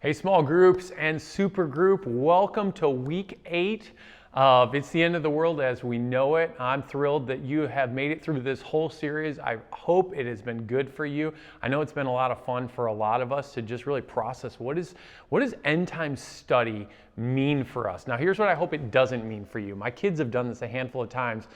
Hey, small groups and super group, welcome to week 8 of It's the End of the World as We Know It. I'm thrilled that you have made it through this whole series. I hope it has been good for you. I know it's been a lot of fun for a lot of us to just really process what does end time study mean for us. Now, here's what I hope it doesn't mean for you. My kids have done this a handful of times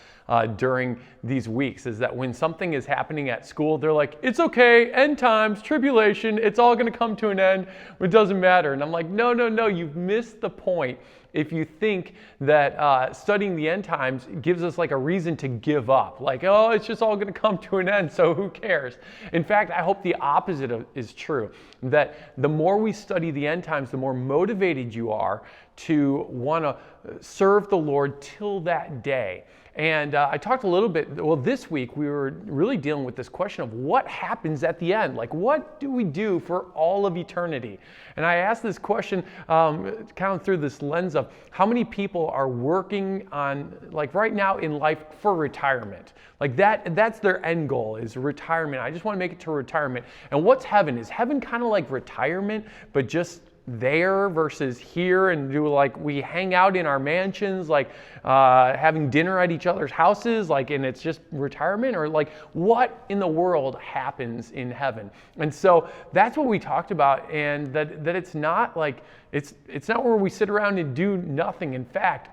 during these weeks, is that when something is happening at school, they're like, it's okay, end times, tribulation, it's all gonna come to an end, it doesn't matter. And I'm like, no, you've missed the point if you think that studying the end times gives us like a reason to give up. Like, oh, it's just all going to come to an end, so who cares? In fact, I hope the opposite is true, that the more we study the end times, the more motivated you are to want to serve the Lord till that day. And I talked a little bit, well, this week we were really dealing with this question of what happens at the end? Like, what do we do for all of eternity? And I asked this question kind of through this lens of how many people are working on, like right now in life, for retirement. Like that's their end goal, is retirement. I just want to make it to retirement. And what's heaven? Is heaven kind of like retirement, but just there versus here, and do like we hang out in our mansions, like having dinner at each other's houses, like, and it's just retirement? Or like, what in the world happens in heaven? And so that's what we talked about, and that it's not like it's not where we sit around and do nothing. In fact,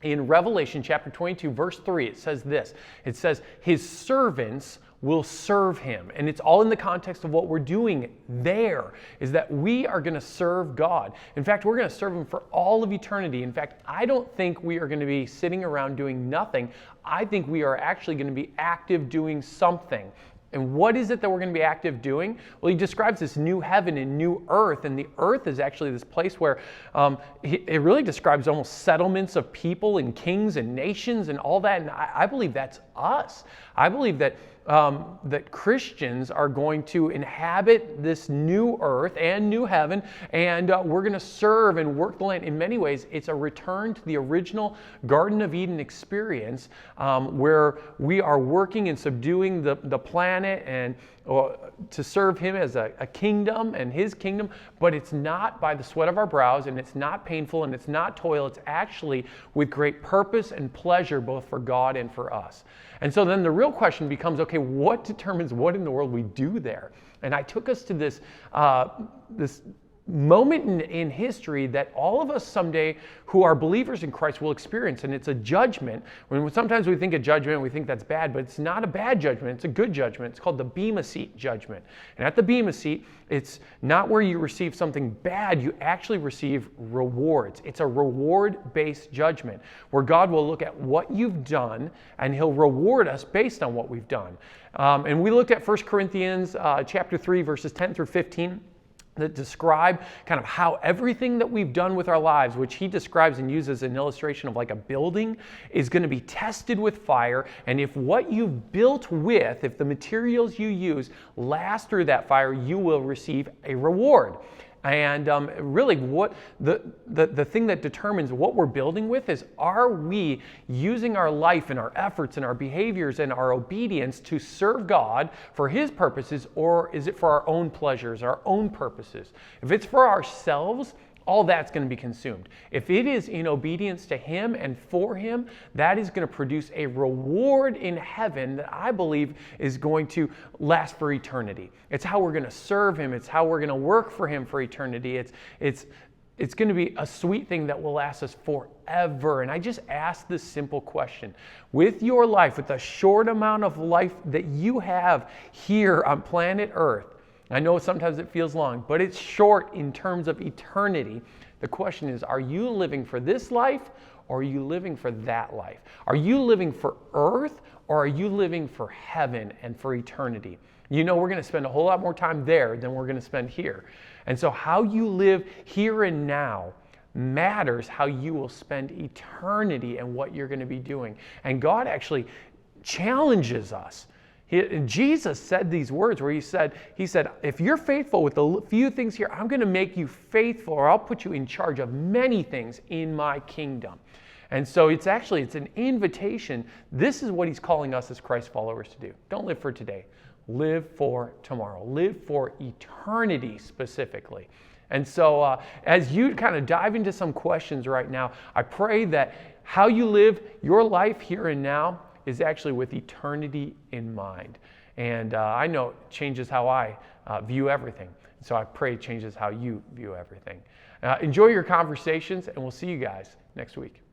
in Revelation chapter 22 verse 3, it says this. It says, his servants will serve him. And it's all in the context of what we're doing there, is that we are going to serve God. In fact, we're going to serve him for all of eternity. In fact, I don't think we are going to be sitting around doing nothing. I think we are actually going to be active doing something. And what is it that we're going to be active doing? Well, he describes this new heaven and new earth, and the earth is actually this place where it really describes almost settlements of people and kings and nations and all that. And I believe that's us. I believe that that Christians are going to inhabit this new earth and new heaven, and we're going to serve and work the land. In many ways, it's a return to the original Garden of Eden experience, where we are working and subduing the planet and to serve him as a kingdom and his kingdom, but it's not by the sweat of our brows, and it's not painful, and it's not toil. It's actually with great purpose and pleasure, both for God and for us. And so then the real question becomes, okay, what determines what in the world we do there? And I took us to this moment in history that all of us someday who are believers in Christ will experience, and it's a judgment. When sometimes we think of judgment, we think that's bad, but it's not a bad judgment, it's a good judgment. It's called the Bema Seat judgment. And at the Bema Seat, it's not where you receive something bad, you actually receive rewards. It's a reward-based judgment where God will look at what you've done and he'll reward us based on what we've done. And we looked at 1 Corinthians chapter 3, verses 10 through 15. That describe kind of how everything that we've done with our lives, which he describes and uses an illustration of like a building, is going to be tested with fire. And if what you've built with, if the materials you use last through that fire, you will receive a reward. And really what the thing that determines what we're building with is, are we using our life and our efforts and our behaviors and our obedience to serve God for his purposes, or is it for our own pleasures, our own purposes? If it's for ourselves, all that's going to be consumed. If it is in obedience to him and for him, that is going to produce a reward in heaven that I believe is going to last for eternity. It's how we're going to serve him. It's how we're going to work for him for eternity. It's going to be a sweet thing that will last us forever. And I just ask this simple question. With your life, with the short amount of life that you have here on planet Earth, I know sometimes it feels long, but it's short in terms of eternity. The question is, are you living for this life, or are you living for that life? Are you living for earth, or are you living for heaven and for eternity? You know, we're going to spend a whole lot more time there than we're going to spend here. And so how you live here and now matters how you will spend eternity and what you're going to be doing. And God actually challenges us. Jesus said these words where he said, if you're faithful with the few things here, I'm going to make you faithful, or I'll put you in charge of many things in my kingdom. And so it's an invitation. This is what he's calling us as Christ followers to do. Don't live for today. live for tomorrow, live for eternity specifically. And so as you kind of dive into some questions right now, I pray that how you live your life here and now is actually with eternity in mind. And I know it changes how I view everything. So I pray it changes how you view everything. Enjoy your conversations, and we'll see you guys next week.